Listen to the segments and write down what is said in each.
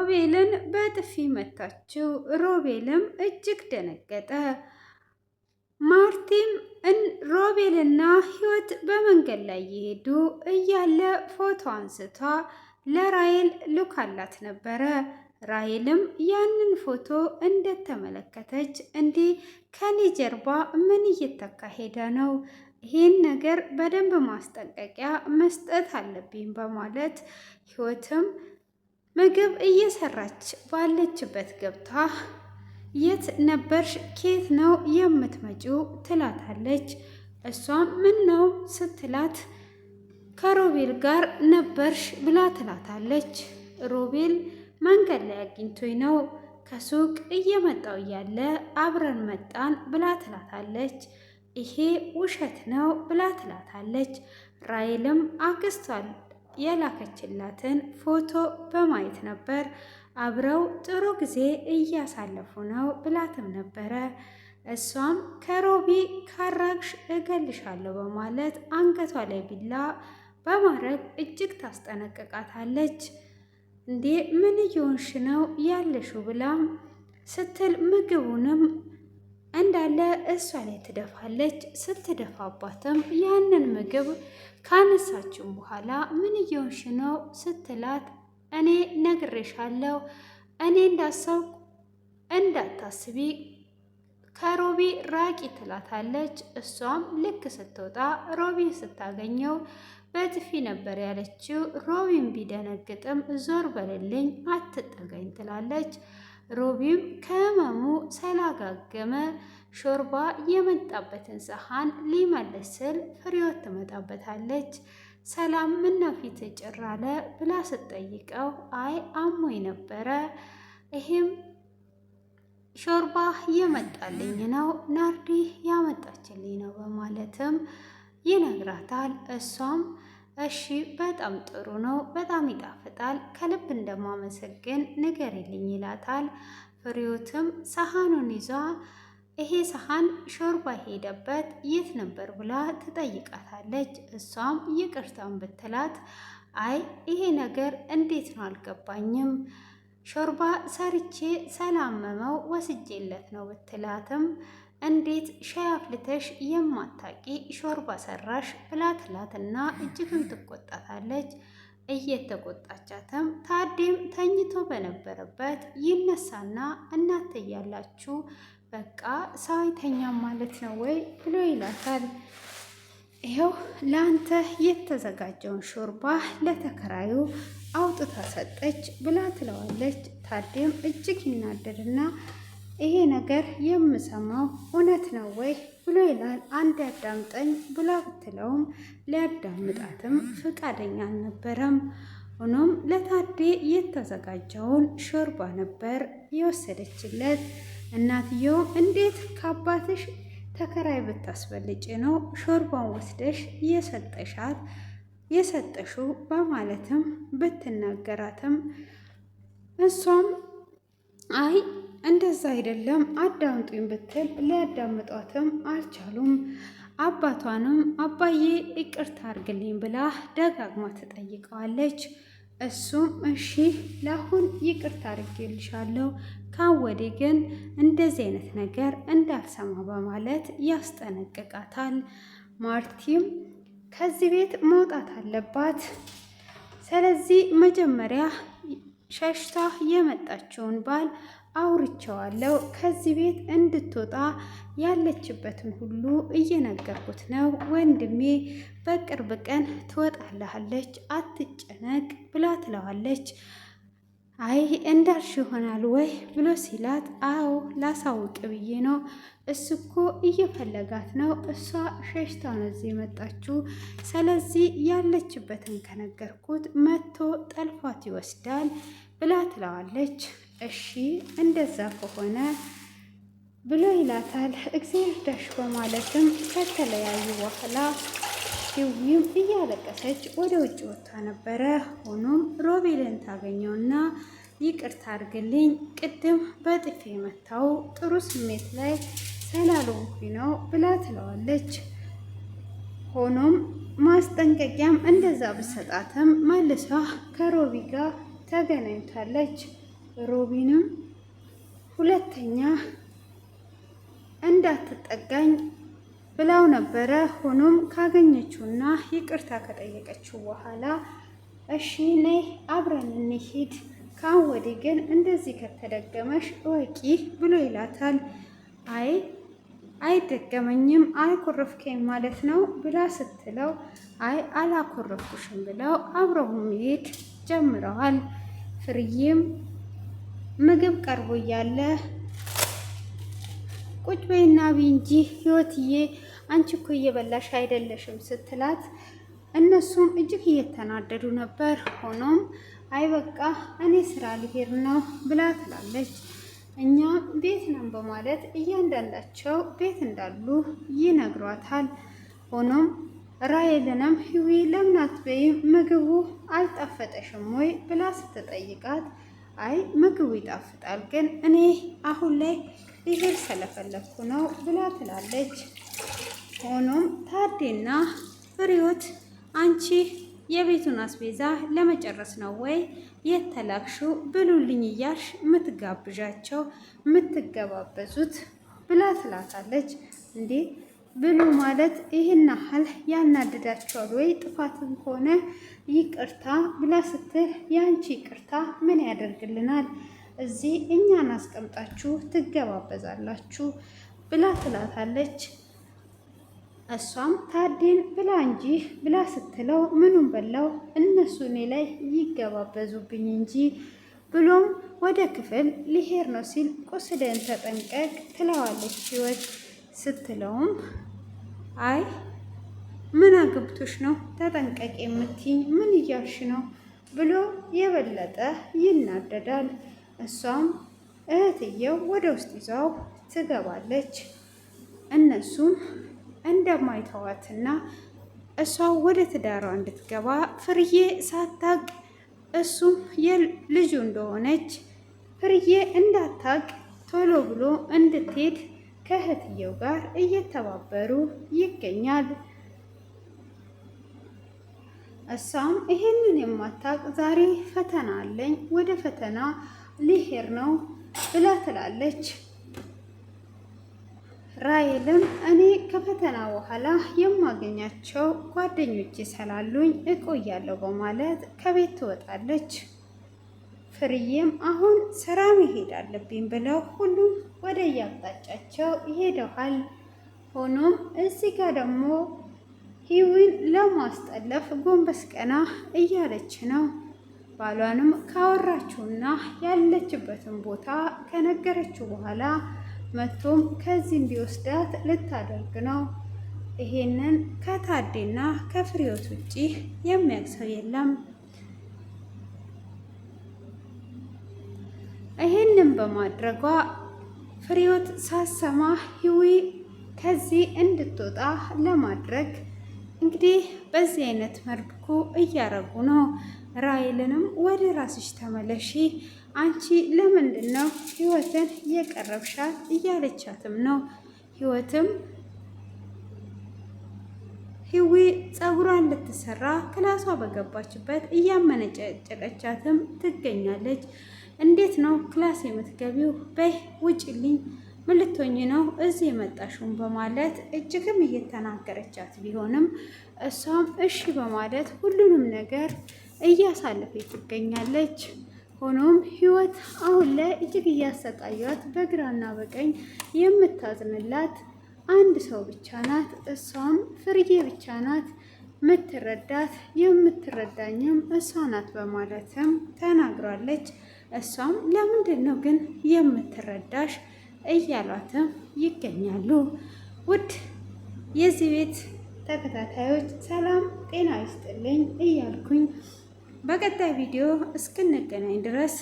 ሮቤልን በጥፊ መታችው። ሮቤልም እጅግ ደነገጠ። ማርቲም ሮቤልና ህይወት በመንገድ ላይ እየሄዱ እያለ ፎቶ አንስታ ለራይል ልካላት ነበረ። ራይልም ያንን ፎቶ እንደተመለከተች እንዴ ከኔ ጀርባ ምን እየተካሄደ ነው? ይህን ነገር በደንብ ማስጠንቀቂያ መስጠት አለብኝ በማለት ህይወትም ምግብ እየሰራች ባለችበት ገብታ የት ነበርሽ? ኬት ነው የምትመጪው? ትላታለች። እሷም ምን ነው ስትላት ከሮቤል ጋር ነበርሽ ብላ ትላታለች። ሮቤል መንገድ ላይ አግኝቶኝ ነው ከሱቅ እየመጣው እያለ አብረን መጣን ብላ ትላታለች። ይሄ ውሸት ነው ብላ ትላታለች። ራይልም አክስቷል የላከችላትን ፎቶ በማየት ነበር አብረው ጥሩ ጊዜ እያሳለፉ ነው ብላትም ነበረ። እሷም ከሮቢ ካራግሽ እገልሻለሁ በማለት አንገቷ ላይ ቢላ በማድረግ እጅግ ታስጠነቅቃታለች። እንዴ ምን እየሆንሽ ነው ያለሽው? ብላም ስትል ምግቡንም እንዳለ እሷ ላይ ትደፋለች። ስትደፋባትም ያንን ምግብ ካነሳችም በኋላ ምን እየሆንሽ ነው ስትላት እኔ ነግሬሻለሁ፣ እኔ እንዳሰብኩ እንዳታስቢ ከሮቢ ራቂ ትላታለች። እሷም ልክ ስትወጣ ሮቢን ስታገኘው በጥፊ ነበር ያለችው። ሮቢም ቢደነግጥም ዞር በልልኝ አትጠጋኝ ትላለች። ሮቢም ከህመሙ ስላጋገመ ሾርባ የመጣበትን ሰሃን ሊመልስ ስል ፍሬወት ትመጣበታለች። ሰላም ምነው ፊት ጭር አለ ብላ ስትጠይቀው አይ አሞኝ ነበረ፣ ይሄም ሾርባ የመጣልኝ ነው፣ ናርዲ ያመጣችልኝ ነው በማለትም ይነግራታል። እሷም እሺ በጣም ጥሩ ነው፣ በጣም ይጣፍጣል፣ ከልብ እንደማመሰግን ንገሪልኝ ይላታል። ፍሬዎትም ሰሃኑን ይዟ ይሄ ሰሃን ሾርባ ሄደበት የት ነበር ብላ ትጠይቃታለች። እሷም ይቅርታን ብትላት አይ ይሄ ነገር እንዴት ነው አልገባኝም፣ ሾርባ ሰርቼ ስላመመው ወስጄለት ነው ብትላትም እንዴት ሻይ አፍልተሽ የማታቂ ሾርባ ሰራሽ ብላ ትላትና እጅግም ትቆጣታለች። እየተቆጣቻትም ታዴም ተኝቶ በነበረበት ይነሳና እናንተ እያላችሁ በቃ ሰው አይተኛም ማለት ነው ወይ ብሎ ይላታል። ይኸው ለአንተ የተዘጋጀውን ሾርባ ለተከራዩ አውጥታ ሰጠች ብላ ትለዋለች። ታዴም እጅግ ይናደድና ይሄ ነገር የምሰማው እውነት ነው ወይ ብሎ ይላል። አንድ ያዳምጠኝ ብላ ብትለውም ሊያዳምጣትም ፍቃደኛ አልነበረም። ሆኖም ለታዴ የተዘጋጀውን ሾርባ ነበር የወሰደችለት። እናትየው እንዴት ከአባትሽ ተከራይ ብታስበልጭ ነው ሾርባን ወስደሽ የሰጠሽው በማለትም ብትናገራትም እሷም አይ እንደዛ አይደለም አዳምጡኝ ብትል ሊያዳምጧትም አልቻሉም። አባቷንም አባዬ ይቅርታ አድርግልኝ ብላ ደጋግማ ትጠይቀዋለች። እሱም እሺ ለአሁን ይቅርታ አድርጌልሻለሁ፣ ካወዴ ግን እንደዚህ አይነት ነገር እንዳልሰማ በማለት ያስጠነቅቃታል። ማርቲም ከዚህ ቤት መውጣት አለባት፣ ስለዚህ መጀመሪያ ሸሽታ የመጣችውን ባል አውርቼዋለሁ፣ ከዚህ ቤት እንድትወጣ ያለችበትን ሁሉ እየነገርኩት ነው። ወንድሜ በቅርብ ቀን ትወጣልሃለች፣ አትጨነቅ ብላ ትለዋለች። አይ እንዳልሽ ይሆናል ወይ ብሎ ሲላት አዎ ላሳውቅ ብዬ ነው፣ እሱ እኮ እየፈለጋት ነው፣ እሷ ሸሽታ ነው እዚህ የመጣችው፣ ስለዚህ ያለችበትን ከነገርኩት መጥቶ ጠልፏት ይወስዳል ብላ ትለዋለች። እሺ እንደዛ ከሆነ ብሎ ይላታል። እግዚአብሔር ዳሽ በማለትም ከተለያዩ በኋላ ሂዊም እያለቀሰች ወደ ውጭ ወጥታ ነበረ። ሆኖም ሮቤልን ታገኘውና ይቅርታ አድርግልኝ፣ ቅድም በጥፊ መታው ጥሩ ስሜት ላይ ስላልሆንኩኝ ነው ብላ ትለዋለች። ሆኖም ማስጠንቀቂያም እንደዛ ብሰጣትም መልሷ ከሮቢ ጋር ተገናኝታለች። ሮቢንም ሁለተኛ እንዳትጠጋኝ ብላው ነበረ። ሆኖም ካገኘችውና ይቅርታ ከጠየቀችው በኋላ እሺ ነይ አብረን እንሂድ፣ ከአሁን ወዲህ ግን እንደዚህ ከተደገመሽ እወቂ ብሎ ይላታል። አይ አይደገመኝም አልኮረፍከኝ ማለት ነው ብላ ስትለው አይ አላኮረፍኩሽም ብለው አብረው መሄድ ጀምረዋል። ፍርዬም ምግብ ቀርቦ እያለ ቁጭ በይና ቢ እንጂ ህይወትዬ አንቺ እኮ እየበላሽ አይደለሽም ስትላት እነሱም እጅግ እየተናደዱ ነበር። ሆኖም አይ በቃ እኔ ስራ ልሄድ ነው ብላ ትላለች። እኛ ቤት ነን በማለት እያንዳንዳቸው ቤት እንዳሉ ይነግሯታል። ሆኖም ራሔልንም ህዊ ለምን አትበይም ምግቡ አልጣፈጠሽም ወይ ብላ ስትጠይቃት አይ ምግቡ ይጣፍጣል፣ ግን እኔ አሁን ላይ ልሄድ ስለፈለግኩ ነው ብላ ትላለች። ሆኖም ታዴና ፍሬዎት አንቺ የቤቱን አስቤዛ ለመጨረስ ነው ወይ የተላክሽው? ብሉልኝ እያልሽ የምትጋብዣቸው የምትገባበዙት ብላ ትላታለች። እንዴ ብሉ ማለት ይህን ያህል ያናድዳቸዋል ወይ? ጥፋትም ከሆነ ይቅርታ ብላ ስትል የአንቺ ይቅርታ ምን ያደርግልናል? እዚህ እኛን አስቀምጣችሁ ትገባበዛላችሁ ብላ ትላታለች። እሷም ታዴን ብላ እንጂ ብላ ስትለው ምኑን በላው እነሱ እኔ ላይ ይገባበዙብኝ እንጂ ብሎም ወደ ክፍል ሊሄድ ነው ሲል ቁስልን ተጠንቀቅ ትለዋለች ህይወት። ስትለውም አይ ምን አግብቶሽ ነው ተጠንቀቅ የምትይኝ? ምን እያልሽ ነው ብሎ የበለጠ ይናደዳል። እሷም እህትየው ወደ ውስጥ ይዛው ትገባለች። እነሱም እንደማይተዋትና እሷ ወደ ትዳሯ እንድትገባ ፍርዬ ሳታቅ እሱም የልጁ እንደሆነች ፍርዬ እንዳታቅ ቶሎ ብሎ እንድትሄድ ከእህትየው ጋር እየተባበሩ ይገኛል። እሷም ይሄንን የማታቅ ዛሬ ፈተና አለኝ ወደ ፈተና ሊሄድ ነው ብላ ትላለች። ራሔልም እኔ ከፈተና በኋላ የማገኛቸው ጓደኞቼ ስላሉኝ እቆያለሁ በማለት ከቤት ትወጣለች። ፍርዬም አሁን ስራ መሄድ አለብኝ ብለው ሁሉም ወደ የአቅጣጫቸው ይሄደዋል። ሆኖም እዚህ ጋር ደግሞ ህይወትን ለማስጠለፍ ጎንበስ ቀና እያለች ነው። ባሏንም ካወራችውና ያለችበትን ቦታ ከነገረችው በኋላ መቶም ከዚህ እንዲወስዳት ልታደርግ ነው። ይሄንን ከታዴና ከፍሬዎት ውጪ የሚያውቅ ሰው የለም። ይሄንን በማድረጓ ፍሬዎት ሳሰማ ህዊ ከዚህ እንድትወጣ ለማድረግ እንግዲህ በዚህ አይነት መልኩ እያረጉ ነው። ራሔልንም ወደ ራስሽ ተመለሺ፣ አንቺ ለምንድን ነው ህይወትን እየቀረብሻት እያለቻትም ነው። ህይወትም ህዊ ፀጉሯን ልትሰራ ክላሷ በገባችበት እያመነጨጨቀቻትም ትገኛለች። እንዴት ነው ክላስ የምትገቢው? በይ ውጭልኝ፣ ምን ልትሆኚ ነው እዚህ የመጣሽውን? በማለት እጅግም እየተናገረቻት ቢሆንም እሷም እሺ በማለት ሁሉንም ነገር እያሳለፈች ትገኛለች። ሆኖም ህይወት አሁን ላይ እጅግ እያሰቃያት በግራና በቀኝ የምታዝንላት አንድ ሰው ብቻ ናት። እሷም ፍርዬ ብቻ ናት የምትረዳት፣ የምትረዳኝም እሷ ናት በማለትም ተናግራለች። እሷም ለምንድን ነው ግን የምትረዳሽ እያሏትም ይገኛሉ። ውድ የዚህ ቤት ተከታታዮች ሰላም ጤና ይስጥልኝ እያልኩኝ በቀጣይ ቪዲዮ እስክንገናኝ ድረስ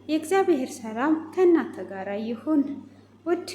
የእግዚአብሔር ሰላም ከእናንተ ጋር ይሁን። ውድ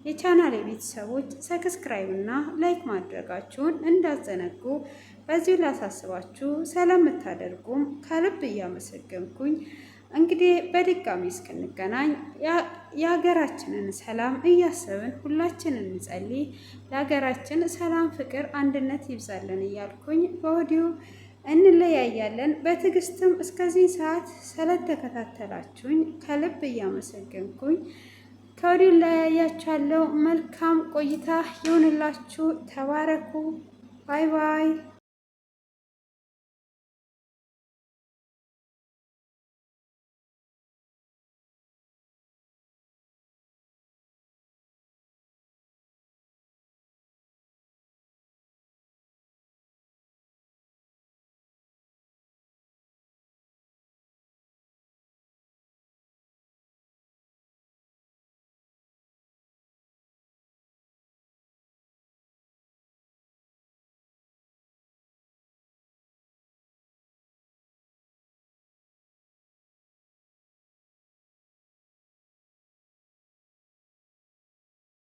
የቻናል ቤተሰቦች ሰብስክራይብ እና ላይክ ማድረጋችሁን እንዳዘነጉ በዚሁ ላሳስባችሁ ስለምታደርጉም ከልብ እያመሰገንኩኝ እንግዲህ በድጋሚ እስክንገናኝ የሀገራችንን ሰላም እያሰብን ሁላችንን እንጸልይ። ለሀገራችን ሰላም፣ ፍቅር፣ አንድነት ይብዛልን እያልኩኝ በወዲሁ እንለያያለን። በትዕግስትም እስከዚህ ሰዓት ስለተከታተላችሁኝ ከልብ እያመሰገንኩኝ ከወዲሁ ለያያችኋለሁ። መልካም ቆይታ ይሁንላችሁ። ተባረኩ። ባይ ባይ።